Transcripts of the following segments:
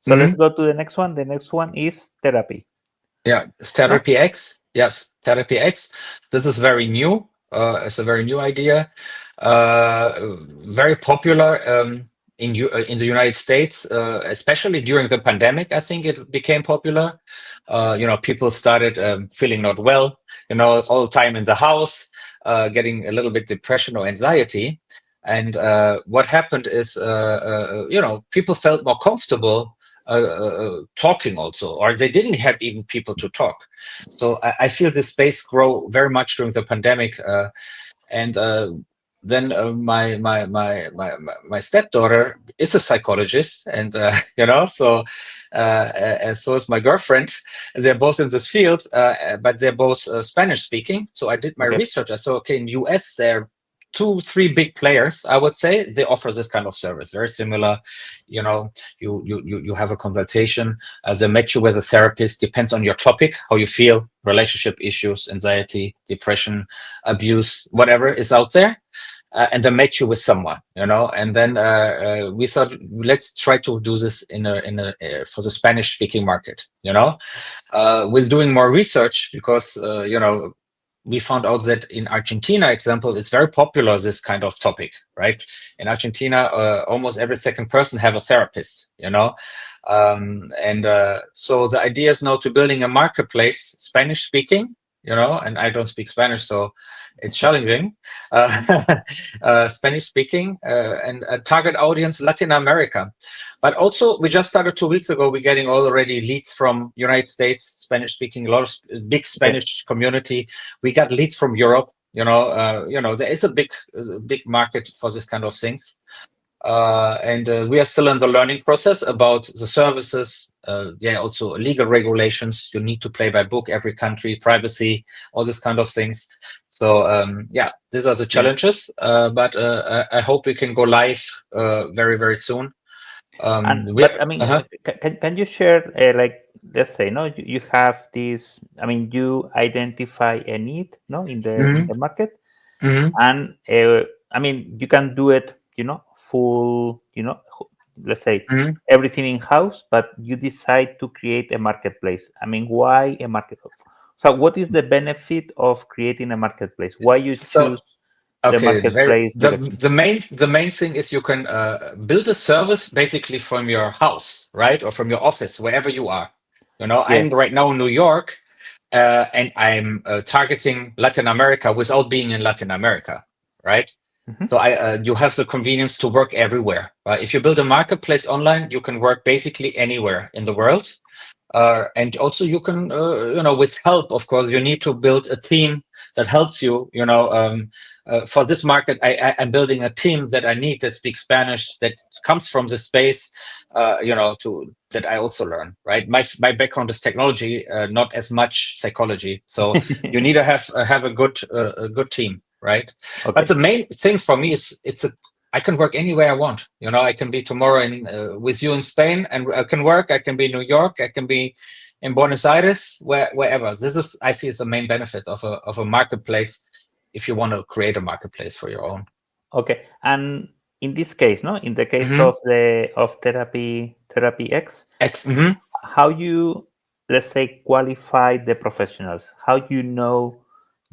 So let's go to the next one. The next one is therapy. Yeah, it's terapyx. Yes, terapyx. This is very new. It's a very new idea. Very popular in the United States, especially during the pandemic. I think it became popular. People started feeling not well. All the time in the house, getting a little bit depression or anxiety. And what happened is, people felt more comfortable talking also, or they didn't have even people to talk. So I feel this space grow very much during the pandemic, and then my stepdaughter is a psychologist, and so is my girlfriend. They're both in this field, but they're both Spanish speaking. So I did my research. I saw, okay, in US there 2-3 big players, I would say, they offer this kind of service. Very similar, you have a consultation, they match you with a therapist, depends on your topic, how you feel, relationship issues, anxiety, depression, abuse, whatever is out there, and they match you with someone, and then we thought, let's try to do this for the Spanish speaking market, with doing more research, because we found out that in Argentina, example, it's very popular, this kind of topic, right? In Argentina, almost every second person have a therapist, so the idea is now to building a marketplace, Spanish speaking, and I don't speak Spanish, so it's challenging, Spanish speaking, and a target audience, Latin America. But also, we just started 2 weeks ago. We're getting already leads from United States, Spanish speaking, a lot of big Spanish community. We got leads from Europe. There is a big market for this kind of things. And we are still in the learning process about the services. Also legal regulations. You need to play by book, every country, privacy, all this kind of things. So these are the challenges. But I hope we can go live very, very soon. Can you share, let's say, you have this, you identify a need, in the market, and you can do it, full, let's say, everything in house, but you decide to create a marketplace. Why a marketplace? So what is the benefit of creating a marketplace? Why you choose the marketplace? The main thing is you can build a service basically from your house, right? Or from your office, wherever you are. I'm right now in New York, and I'm targeting Latin America without being in Latin America, right? So you have the convenience to work everywhere. If you build a marketplace online, you can work basically anywhere in the world. And also you can, with help, of course, you need to build a team that helps you, for this market, I'm building a team that I need that speaks Spanish, that comes from the space, that I also learn, right? My background is technology, not as much psychology. So you need to have a good team, right? But the main thing for me is I can work anywhere I want. I can be tomorrow with you in Spain, and I can work. I can be in New York. I can be in Buenos Aires, wherever. I see as the main benefit of a marketplace, if you want to create a marketplace for your own. Okay, and in this case, in the case of terapyx, how you, let's say, qualify the professionals? How you know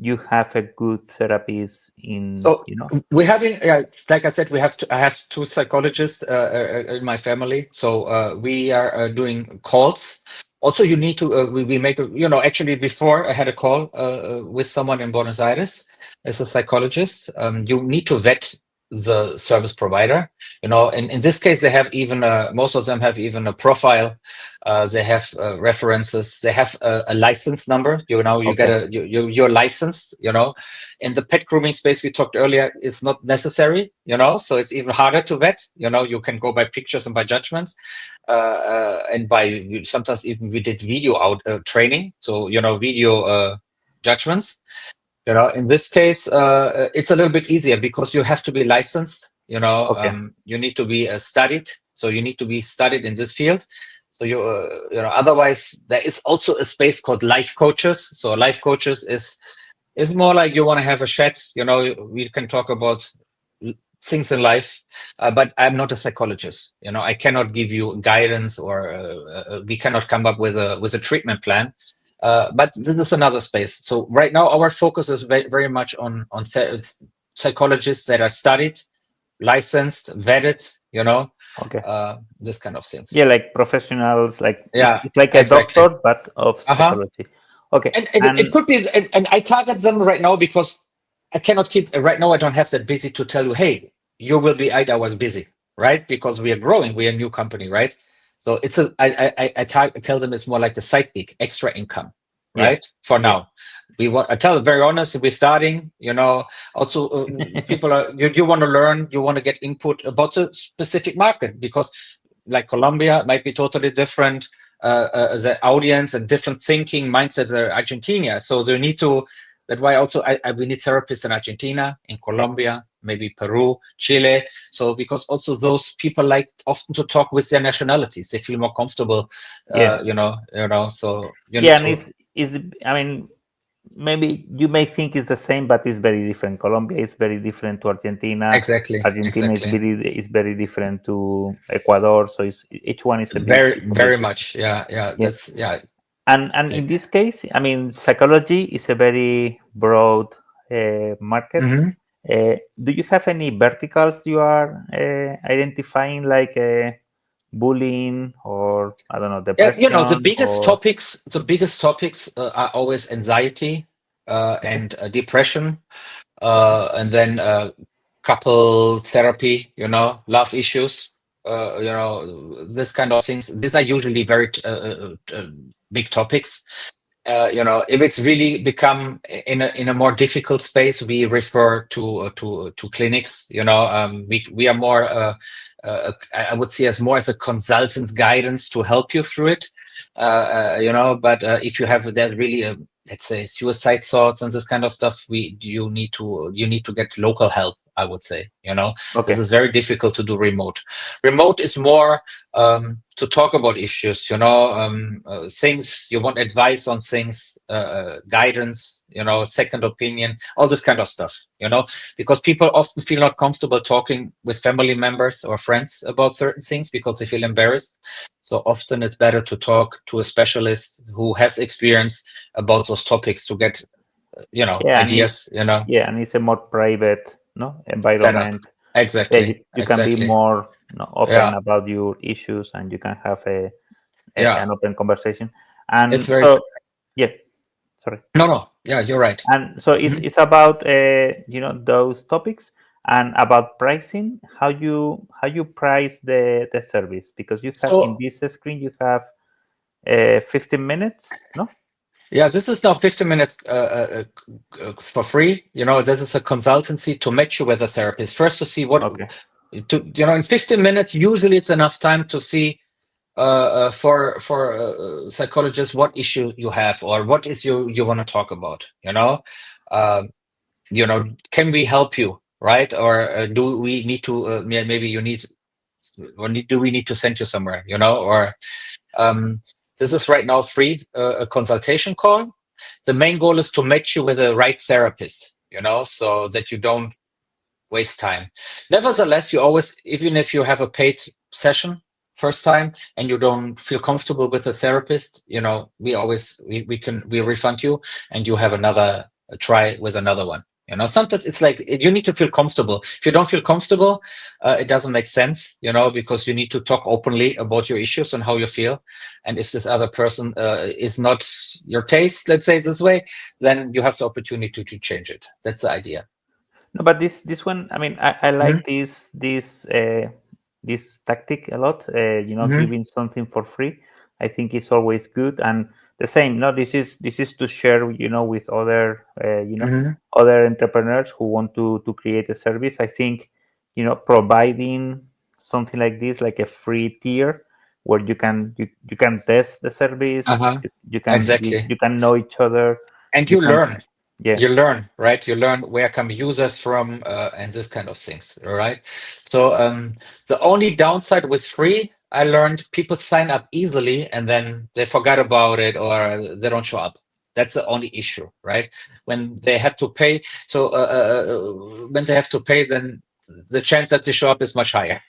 you have a good therapist in? So we're having, like I said, I have 2 psychologists in my family. So we are doing calls. Also, you need to we make actually before I had a call with someone in Buenos Aires as a psychologist. You need to vet the service provider. In this case, they have even most of them have even a profile. They have references. They have a license number. You get your license. In the pet grooming space we talked earlier is not necessary. So it's even harder to vet. You can go by pictures and by judgments, and by sometimes even we did video training. So video judgments. In this case, it's a little bit easier because you have to be licensed. You need to be studied. So you need to be studied in this field. So otherwise there is also a space called life coaches. So life coaches is more like you want to have a chat. We can talk about things in life, but I'm not a psychologist. I cannot give you guidance, or we cannot come up with a treatment plan. But this is another space. So right now, our focus is very much on psychologists that are studied, licensed, vetted. Okay. This kind of things. Yeah, like professionals, like Yeah, it's like a exactly. doctor, but of psychology. Okay. And it could be, and I target them right now because I cannot keep right now. I don't have that busy to tell you, hey, you will be 8 hours busy, right? Because we are growing, we are a new company, right? So it's I tell them it's more like a side gig, extra income, right? For now, I tell them very honest, we're starting. Also people are you want to learn, you want to get input about a specific market, because like Colombia might be totally different. The audience and different thinking mindset than Argentina. So they need to. That's why also we need therapists in Argentina, in Colombia, maybe Peru, Chile. So because also those people like often to talk with their nationalities, they feel more comfortable. So you need and to. I mean, maybe you may think it's the same, but it's very different. Colombia is very different to Argentina. Exactly. Argentina is very different to Ecuador. So each one is a bit very much. Yeah. That's yeah. And in this case, I mean, psychology is a very broad market. Do you have any verticals you are identifying, like bullying, or I don't know, depression? The biggest topics are always anxiety and depression, and then couple therapy, love issues, this kind of things. These are usually very big topics. If it's really become in a more difficult space, we refer to clinics. We are more. I would see as more as a consultant guidance to help you through it. But if you have there's really let's say suicide thoughts and this kind of stuff, you need to get local help. I would say, Okay. this is very difficult to do remote. Remote is more to talk about issues, things you want advice on, things, guidance, second opinion, all this kind of stuff, because people often feel not comfortable talking with family members or friends about certain things because they feel embarrassed. So often it's better to talk to a specialist who has experience about those topics to get, ideas, Yeah, and it's a more private, environment. Exactly. You can be more open about your issues, and you can have an open conversation. And it's very sorry. No. Yeah, you're right. And so it's about those topics, and about pricing. How you price the service, because you have in this screen you have 15 minutes, no? Yeah, this is now 15 minutes for free. This is a consultancy to match you with a therapist. First to see what, in 15 minutes, usually it's enough time to see for psychologists what issue you have or what is you want to talk about. Can we help you, right? Or do we need to? Maybe you need, or do we need to send you somewhere? Or this is right now free, a consultation call. The main goal is to match you with the right therapist, so that you don't waste time. Nevertheless, you always, even if you have a paid session first time and you don't feel comfortable with a therapist, we refund you and you have another try with another one. Sometimes it's like you need to feel comfortable. If you don't feel comfortable, it doesn't make sense, because you need to talk openly about your issues and how you feel. And if this other person is not your taste, let's say it this way, then you have the opportunity to change it. That's the idea. No, but this one, I mean, I like this tactic a lot. Giving something for free. I think it's always good, and the same. No, this is to share, with other, other entrepreneurs who want to create a service. I think, providing something like this, like a free tier, where you can test the service. You can exactly. You can know each other, and you learn. Yeah. You learn, right? You learn where come users from and this kind of things, right? So the only downside with free, I learned people sign up easily and then they forgot about it or they don't show up. That's the only issue, right? When they have to pay, so when they have to pay, then the chance that they show up is much higher.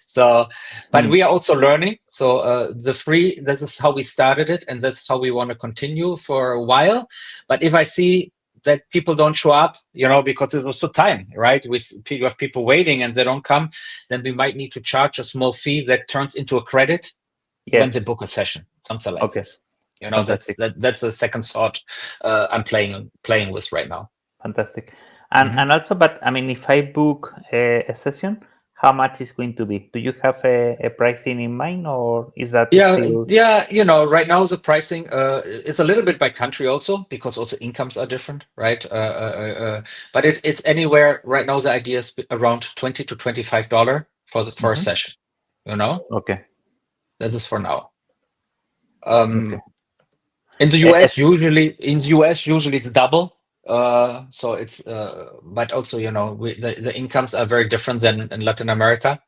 So, but we are also learning. So the free, this is how we started it, and that's how we want to continue for a while. But if I see that people don't show up, because it was so time, right? We have people waiting and they don't come, then we might need to charge a small fee that turns into a credit when they book a session, something like this. That's a second thought I'm playing with right now. Fantastic. And also, but I mean, if I book a session, how much is going to be? Do you have a pricing in mind, or is that still? Yeah. Right now the pricing is a little bit by country also, because also incomes are different, right? But it's anywhere right now. The idea is around $20 to $25 for a session. Okay. This is for now. In the US, usually it's double. So it's, but also, the incomes are very different than in Latin America.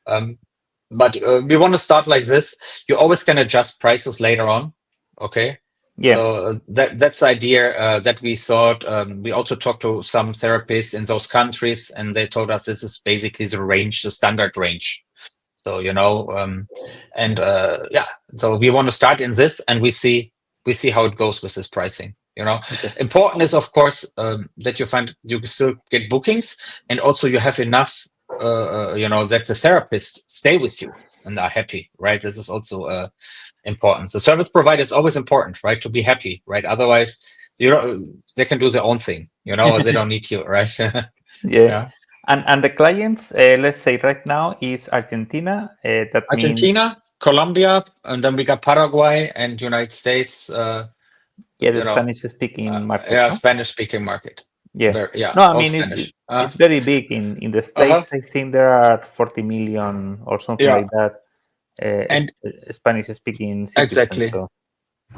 But we want to start like this. You always can adjust prices later on. Okay. Yeah. So that's the idea that we thought. We also talked to some therapists in those countries, and they told us this is basically the range, the standard range. So, so we want to start in this, and we see how it goes with this pricing. Important is, of course, that you find you still get bookings, and also you have enough, that the therapist stay with you and are happy, right? This is also important. The service provider is always important, right? To be happy, right? Otherwise, they can do their own thing, they don't need you, right? Yeah. And the clients, let's say right now is Argentina. That Argentina, means Colombia, and then we got Paraguay and United States. The Spanish-speaking market. Yeah, Spanish-speaking market. Yeah. No, I mean it's very big in the States. I think there are 40 million or something like that. And Spanish-speaking citizens. Exactly. So.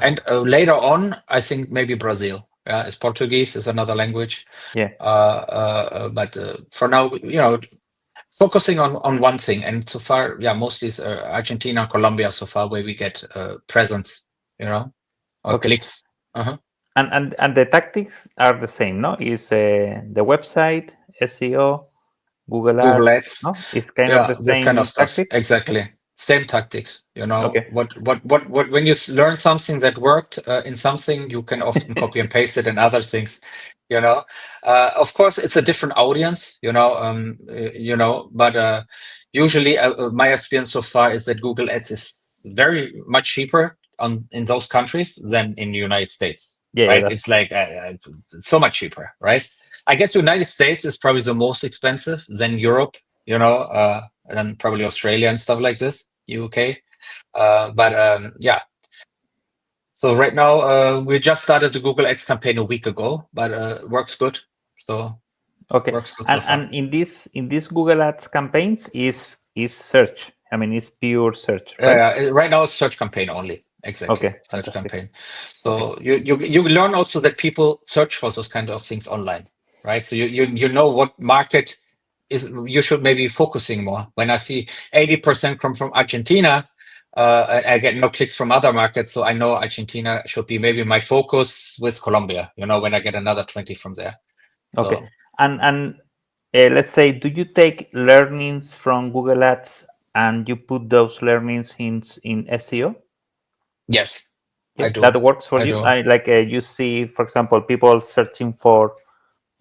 And later on, I think maybe Brazil. It's Portuguese is another language. Yeah. But for now, focusing on one thing, and so far, mostly it's Argentina, Colombia so far, where we get presence, or clicks. And the tactics are the same, no? Is the website, SEO, Google Ads, no? It's kind of the same this kind of stuff. tactics? Exactly. Same tactics, what when you learn something that worked in something, you can often copy and paste it in other things, of course it's a different audience, but usually my experience so far is that Google Ads is very much cheaper in those countries than in the United States. Right? It's like so much cheaper, right? I guess the United States is probably the most expensive, then Europe, and then probably Australia and stuff like this, UK. So right now we just started the Google Ads campaign a week ago, but works good. So works good so far. And in this Google Ads campaigns is search. I mean, it's pure search, right? Right now it's search campaign only. Exactly. Okay. Search campaign. So you learn also that people search for those kind of things online, right? So you know what market is you should maybe focusing more. When I see 80% come from Argentina, I get no clicks from other markets, so I know Argentina should be maybe my focus with Colombia. When I get another 20 from there. So. Okay, and let's say, do you take learnings from Google Ads and you put those learnings in SEO? Yes, I do. That works for you. You see, for example, people searching for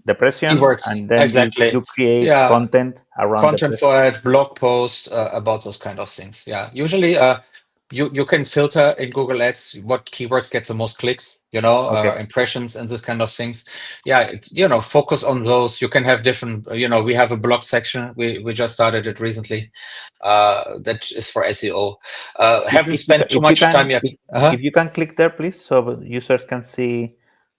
depression, keywords, and then you create content around content for it, blog posts about those kind of things. Yeah, usually you can filter in Google Ads what keywords get the most clicks, impressions and this kind of things. Yeah, focus on those. You can have different, we have a blog section. We just started it recently. That is for SEO. Haven't spent too much time yet. If you can click there, please, so users can see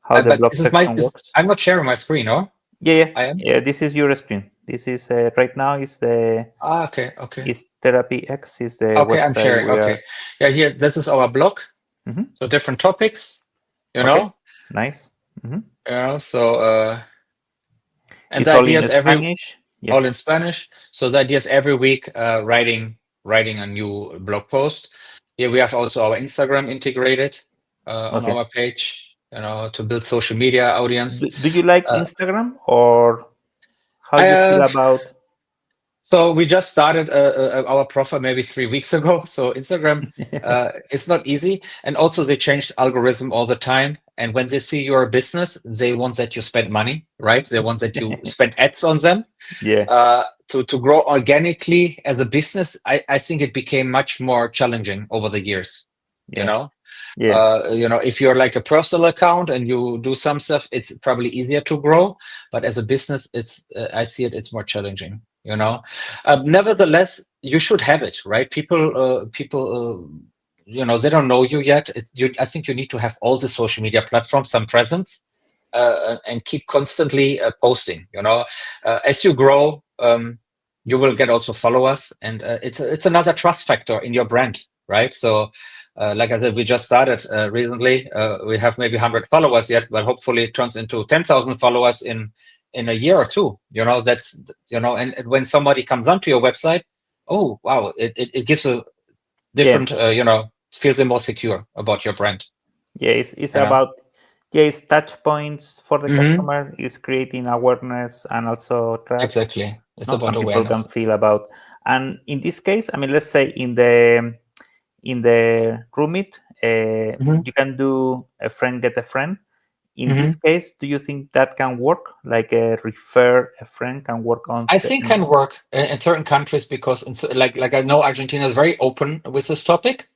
how the blog section works. I'm not sharing my screen, no? Yeah. I am. Yeah, this is your screen. This is right now is the. Okay. Is terapyx is the. Okay, I'm sharing. Okay. Yeah, here this is our blog. Mm-hmm. So different topics, know. Nice. Mm-hmm. So. And it's the all idea in is Spanish. All in Spanish. So the idea is every week writing a new blog post. Here we have also our Instagram integrated on our page. To build social media audience. Do you like Instagram, or how do you feel about? So we just started our profile maybe 3 weeks ago. So Instagram is not easy, and also they changed algorithm all the time. And when they see your business, they want that you spend money, right? They want that you spend ads on them. Yeah. To grow organically as a business, I think it became much more challenging over the years. You Yeah. know, Yeah. if you're like a personal account and you do some stuff, it's probably easier to grow. But as a business, I see it's more challenging. Nevertheless, you should have it, right? People, they don't know you yet. I think you need to have all the social media platforms, some presence, and keep constantly posting. As you grow, you will get also followers, and it's another trust factor in your brand, right? So. Like I said, we just started recently. We have maybe 100 followers yet, but hopefully it turns into 10,000 followers in a year or two. And when somebody comes onto your website, oh wow, it gives a different, feels more secure about your brand. Yeah, it's about it's touch points for the customer, is creating awareness and also trust. Exactly, it's about And people can awareness. feel about. And in this case, I mean, let's say in the Roomit, you can do a friend get a friend. In this case, do you think that can work? Like a refer a friend can work on? I think can work in certain countries because like I know Argentina is very open with this topic.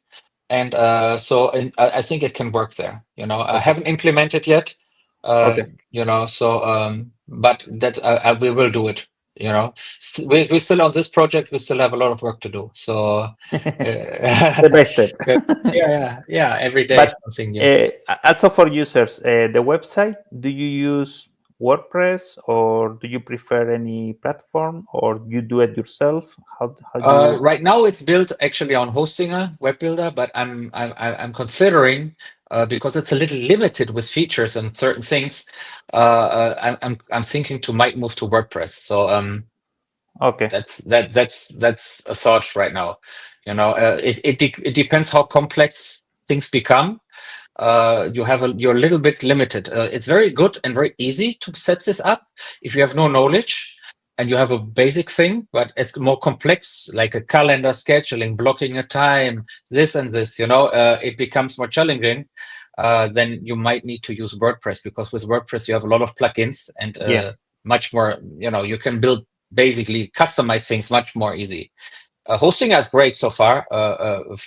And I think it can work there. I haven't implemented yet. Okay. But that we will do it. We're still on this project. We still have a lot of work to do. So, Step by step. yeah. Every day But something new. also for users, the website, do you use WordPress or do you prefer any platform or you do it yourself? How you? Right now it's built actually on Hostinger web builder, but I'm considering because it's a little limited with features and certain things. I'm thinking to might move to WordPress. So Okay. that's a thought right now. It depends how complex things become. You're a little bit limited. It's very good and very easy to set this up if you have no knowledge and you have a basic thing, but it's more complex, like a calendar scheduling, blocking a time, this and this, it becomes more challenging. Then you might need to use WordPress, because with WordPress you have a lot of plugins and much more, you can build basically customize things much more easy. Hosting is great so far.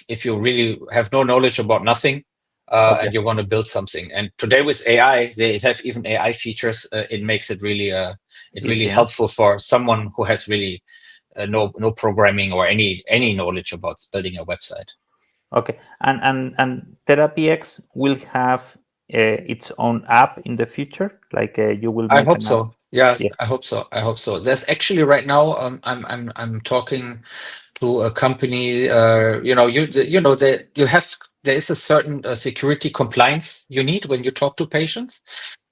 If you really have no knowledge about nothing, and you want to build something. And today with AI, they have even AI features. It makes it really helpful for someone who has really no programming or any knowledge about building a website. Okay, and terapyx will have its own app in the future, like you will make. I hope so. App. Yeah, I hope so. I hope so. There's actually right now. I'm talking to a company. There is a certain security compliance you need when you talk to patients,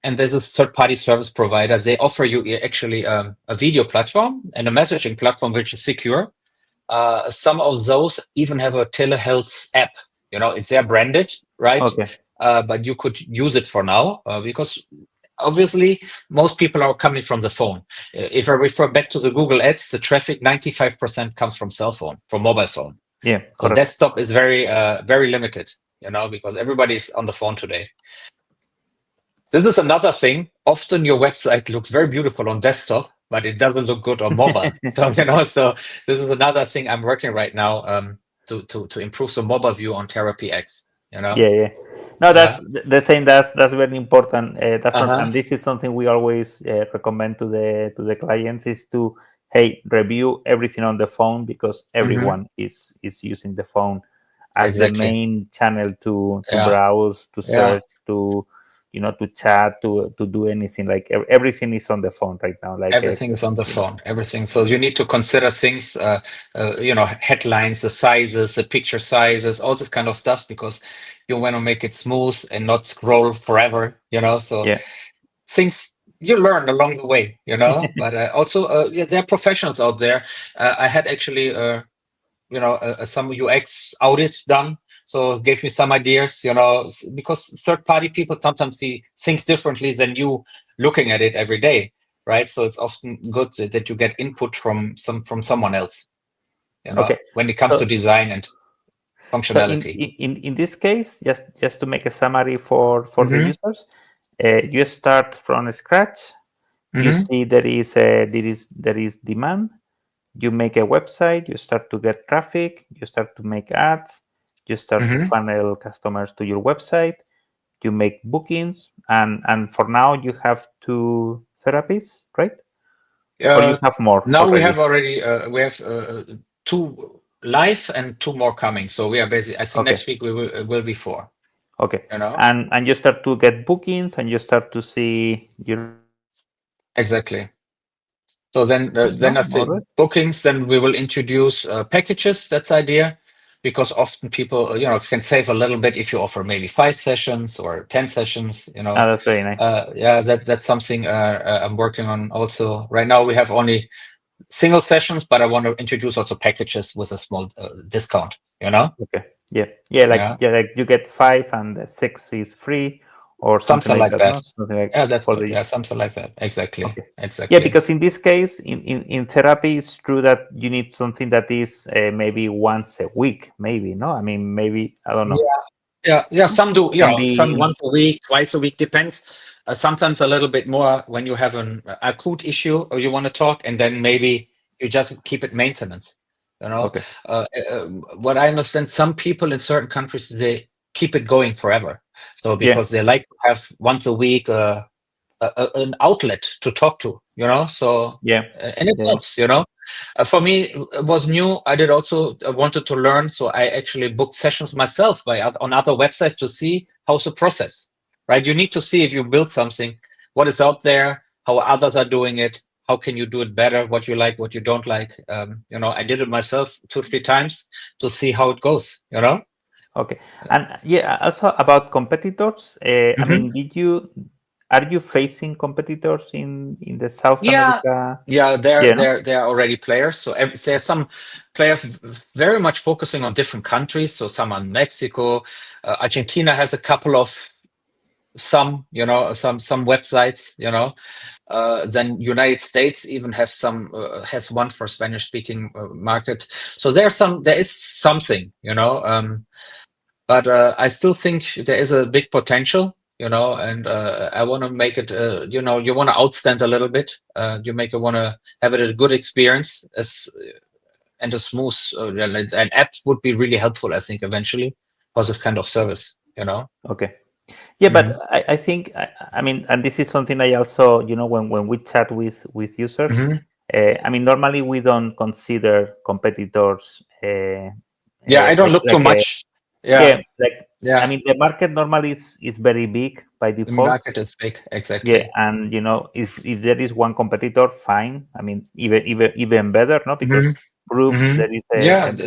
and there's a third-party service provider. They offer you actually a video platform and a messaging platform which is secure. Some of those even have a telehealth app. It's their branded, right? Okay. But you could use it for now because obviously most people are coming from the phone. If I refer back to the Google Ads, the traffic 95% comes from cell phone, from mobile phone. Yeah. So Correct. desktop is very limited, because everybody's on the phone today. This is another thing. Often your website looks very beautiful on desktop, but it doesn't look good on mobile. So this is another thing I'm working right now to improve the mobile view on terapyx. Yeah. No, that's the same. That's very important. And this is something we always recommend to the clients is to review everything on the phone, because everyone is using the phone as the main channel to browse, to search, to to chat, to do anything. Like everything is on the phone right now. Like everything is on the phone. Everything. So you need to consider things. Headlines, the sizes, the picture sizes, all this kind of stuff, because you want to make it smooth and not scroll forever. So things you learn along the way. But also there are professionals out there. I had actually some UX audit done, so it gave me some ideas, because third-party people sometimes see things differently than you looking at it every day. right? So it's often good that you get input from someone else, when it comes to design and functionality. So in this case, just to make a summary for the users, you start from scratch. You see there is demand. You make a website. You start to get traffic. You start to make ads. You start to funnel customers to your website. You make bookings, and for now you have 2 therapies, right? Or you have more Now already? we have 2 live and 2 more coming. So we are basically, I think next week we will be 4. Okay. And you start to get bookings, and you start to see your exactly. So then I say bookings. Then we will introduce packages. That's the idea, because often people can save a little bit if you offer maybe 5 sessions or 10 sessions. that's very nice. That's something I'm working on also. Right now we have only single sessions, but I want to introduce also packages with a small discount. Okay. Like you get 5 and 6 is free, or something like that. No? Something like that's good. Yeah, something like that. Exactly. Okay. Exactly. Yeah, because in this case, in therapy, it's true that you need something that is maybe once a week, maybe. No, I mean, maybe, I don't know. Yeah. Some do. Some once a week, twice a week, depends. Sometimes a little bit more when you have an acute issue or you want to talk, and then maybe you just keep it maintenance. Okay. What I understand, some people in certain countries, they keep it going forever. So because they like to have once a week an outlet to talk to, So and it helps, For me, it was new. I did also wanted to learn, so I actually booked sessions myself on other websites to see how's the process. Right? You need to see if you build something, what is out there, how others are doing it, how can you do it better, what you like, what you don't like. I did it myself 2-3 times to see how it goes. Okay, and also about competitors. I mean, are you facing competitors in the South America? Yeah, they're already players. So there are some players very much focusing on different countries. So some on Mexico, Argentina has a couple of some websites. Then United States even have has one for Spanish speaking market. So there is something. But I still think there is a big potential. And I want to make it, you want to outstand a little bit. You want to have it a good experience and a smooth, an app would be really helpful, I think, eventually for this kind of service, Okay. Yeah, but I think, I mean, and this is something I also, when we chat with users, I mean, normally we don't consider competitors. I don't look too much. I mean, the market normally is very big by default. The market is big, exactly. Yeah, and if there is one competitor, fine. I mean, even better, no? Because proves there is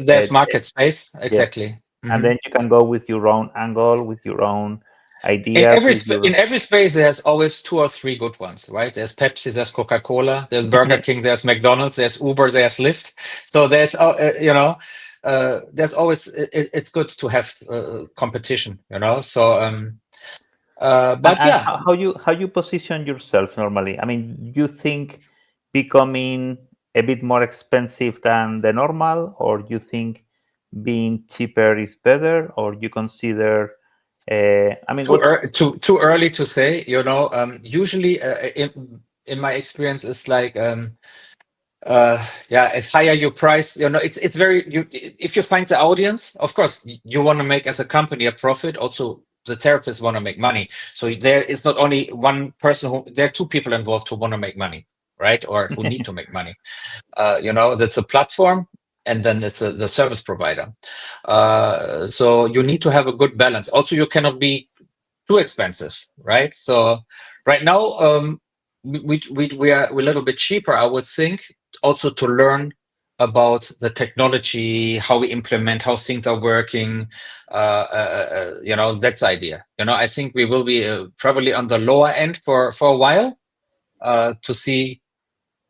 there's market space, exactly. And then you can go with your own angle, with your own ideas. In every space, there's always 2 or 3 good ones, right? There's Pepsi, there's Coca-Cola, there's Burger King, there's McDonald's, there's Uber, there's Lyft. So there's, there's always. It's good to have competition, So, but how you position yourself normally? I mean, you think becoming a bit more expensive than the normal, or you think being cheaper is better, or you consider? I mean, too early to say. Usually, in my experience, it's like, if higher your price, it's very. If you find the audience, of course, you want to make as a company a profit. Also, the therapists want to make money. So there is not only one person there are 2 people involved who want to make money, right? Or who need to make money. That's a platform. And then it's the service provider. So you need to have a good balance. Also, you cannot be too expensive, right? So right now, we're a little bit cheaper, I would think, also to learn about the technology, how we implement, how things are working. That's the idea. I think we will be probably on the lower end for a while to see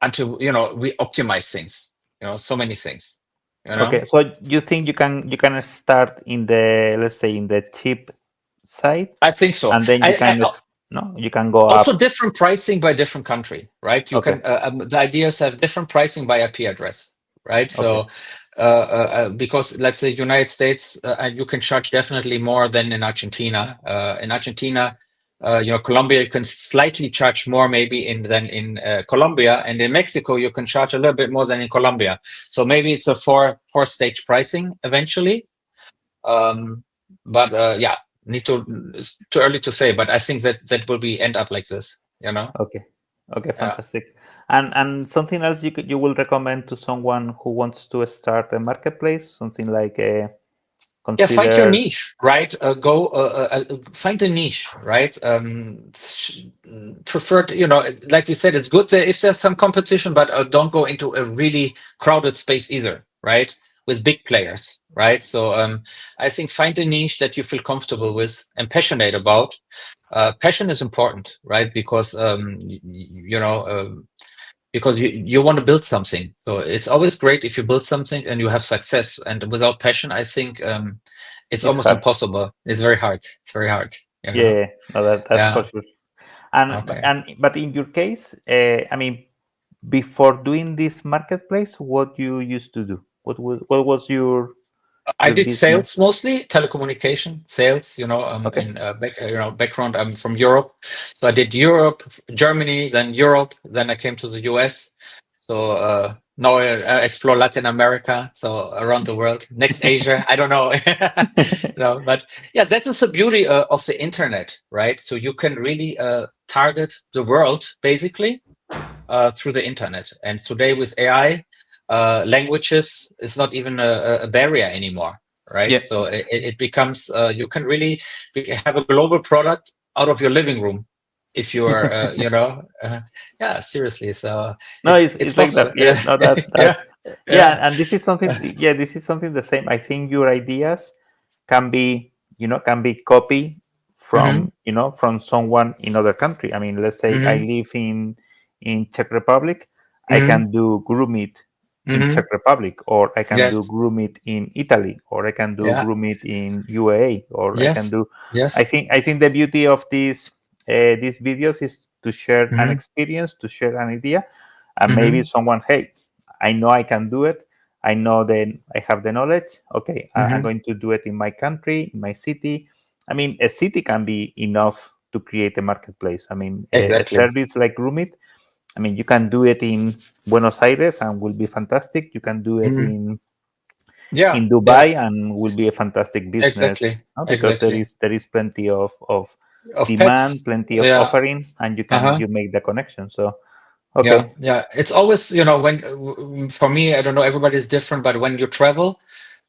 until we optimize things. So many things. Okay, so you think you can start in the, let's say, in the cheap side? I think so. And then you can No, you can go Also up. different pricing by different country, right? You Okay. can the ideas have different pricing by IP address, right? Okay. So because let's say United States, you can charge definitely more than in Argentina. In Argentina, Colombia, you can slightly charge more maybe than in Colombia, and in Mexico you can charge a little bit more than in Colombia. So maybe it's a four stage pricing eventually. But yeah, it's too early to say. But I think that will be end up like this. Okay. Okay. Yeah. Fantastic. And something else you will recommend to someone who wants to start a marketplace? Something like Yeah, find your consider. niche, right? Go find a niche, right? Preferred, like we said, it's good if there's some competition, but don't go into a really crowded space either, right? With big players, right? So I think find a niche that you feel comfortable with and passionate about. Passion is important, right? Because because you want to build something. So it's always great if you build something and you have success. And without passion, I think it's It's almost hard. impossible. It's very hard. It's very hard. Yeah. No, that's for Yeah. sure. And Okay. but in your case, I mean, before doing this marketplace, what you used to do? What was I your did business? sales mostly, telecommunication sales. Okay. In background, I'm from Europe, so I did Europe, Germany, then Europe, then I came to the US. So now I explore Latin America, so around the world. Next Asia, I don't know, but yeah, that is the beauty of the internet, right? So you can really target the world basically through the internet. And today with AI, languages is not even a barrier anymore, right? Yeah. So it becomes you can really have a global product out of your living room if you are, yeah, seriously. So No, it's it's like that. possible. Yeah. No, that's Yeah, that's yeah. yeah. And this is something. Yeah, this is something the same. I think your ideas can be copied Hmm. from someone in other country. I mean, let's say I Hmm. live in Czech Republic. I Hmm. can do Groomit in Hmm. Czech Republic, or I can do Yes. Groomit in Italy, or I can do Yeah. Groomit in UAE, or I can Yes. do. I Yes. think I think the beauty of these videos is to share an Hmm. experience, to share an idea, and maybe Hmm. someone, hey, I know I can do it. I know that I have the knowledge. Okay, I'm Hmm. going to do it in my country, in my city. I mean, a city can be enough to create a marketplace. I mean, a Exactly. service like Groomit, I mean, you can do it in Buenos Aires and will be fantastic. You can do it Hmm. in Yeah. Yeah. Dubai and will be a fantastic business, Exactly. because there Exactly. is there is plenty of Of demand, pets. plenty of Yeah. offering, and you can Uh-huh. you make the connection. So Yeah, okay, yeah. It's always, for me, I don't know, everybody's different, but when you travel,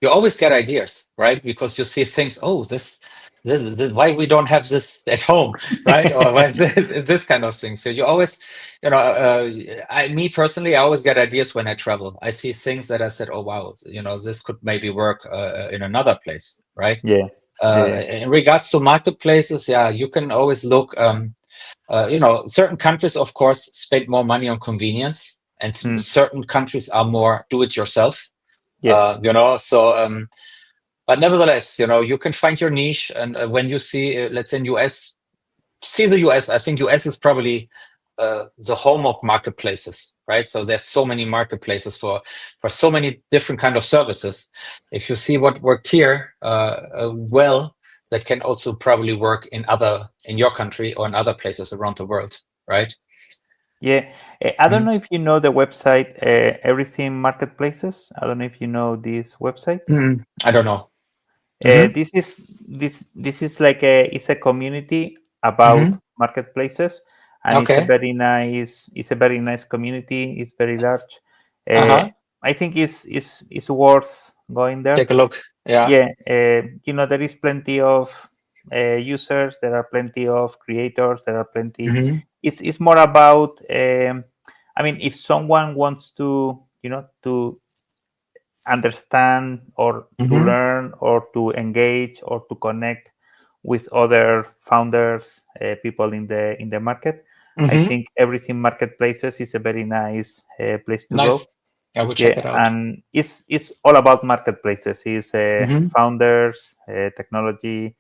you always get ideas, right? Because you see things, oh, this why we don't have this at home, right? Or why this kind of thing. So you always, me personally, I always get ideas when I travel. I see things that I said, oh, wow, this could maybe work in another place, right? yeah, yeah, In regards to marketplaces, yeah, you can always look. Certain countries, of course, spend more money on convenience, and mm, certain countries are more do-it-yourself. yeah, But nevertheless, you can find your niche, and when you see, let's say, in US, see the US. I think US is probably the home of marketplaces, right? So there's so many marketplaces for so many different kind of services. If you see what worked here, well, that can also probably work in your country or in other places around the world, right? yeah. I don't Mm. know if you know the website Everything Marketplaces. I don't know if you know this website. Mm. I don't know. Hmm. This is like a community Hmm. about marketplaces, and Okay. it's a very nice community. It's very large. Uh-huh. I think it's worth going there. Take a look. Yeah. Yeah, there is plenty of users. There are plenty of creators. There are plenty. Hmm. It's more about. I mean, if someone wants to understand or to Hmm. learn or to engage or to connect with other founders, people in the market, I Hmm. think Everything Marketplaces is a very nice place to Nice. go. I will check Yeah, it out. and it's all about marketplaces. It's Hmm. founders, technology,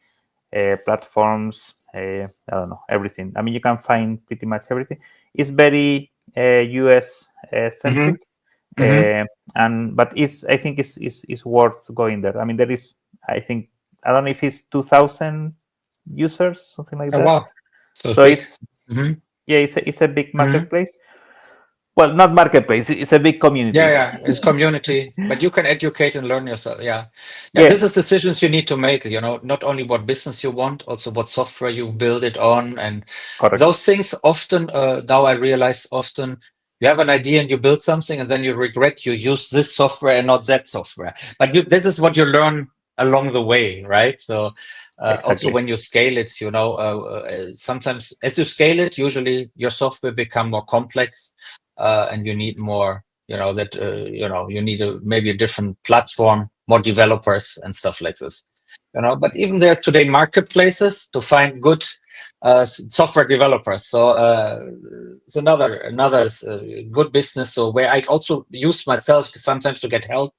platforms, I don't know, everything. I mean, you can find pretty much everything. It's very US centric, but I think it's worth going there. I mean, there is, I think, I don't know if it's 2,000 users, something like Oh, that. wow. So So big. it's it's a big marketplace. Well, not marketplace. It's a big community. Yeah, it's community, but you can educate and learn yourself. Yeah. This is decisions you need to make. Not only what business you want, also what software you build it on, and Correct. those things often. Now I realize often you have an idea and you build something, and then you regret you use this software and not that software. But this is what you learn along the way, right? So. Exactly. Also, when you scale it, sometimes as you scale it, usually your software become more complex. And you need more, you need maybe a different platform, more developers and stuff like this, but even there today marketplaces to find good software developers. So it's another good business. So where I also use myself sometimes to get help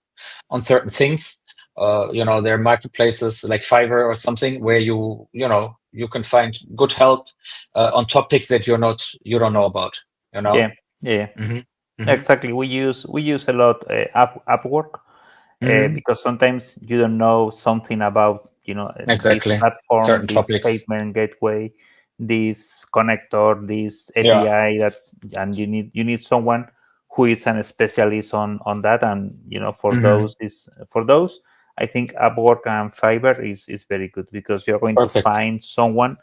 on certain things. There are marketplaces like Fiverr or something where you can find good help on topics that you don't know about. Yeah. Exactly. We use a lot Upwork because sometimes you don't know something about Exactly. this platform, Certain this topics. payment gateway, this connector, this API and you need someone who is an specialist on that. And for those I think Upwork and Fiverr is very good because you're going to find someone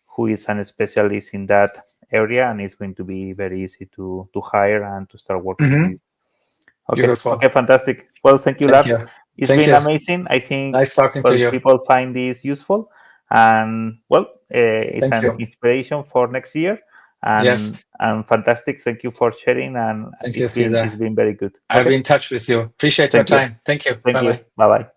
who is an specialist in that area, and it's going to be very easy to hire and to start working with you. Okay. Beautiful. Okay, fantastic. Well, thank you, Lars. It's been amazing. I think nice talking to you. People find this useful, and it's an inspiration for next year. And fantastic. Thank you for sharing, and it's been very good. I'll be in touch with you. Appreciate your time. Thank you. Thank you. Bye bye.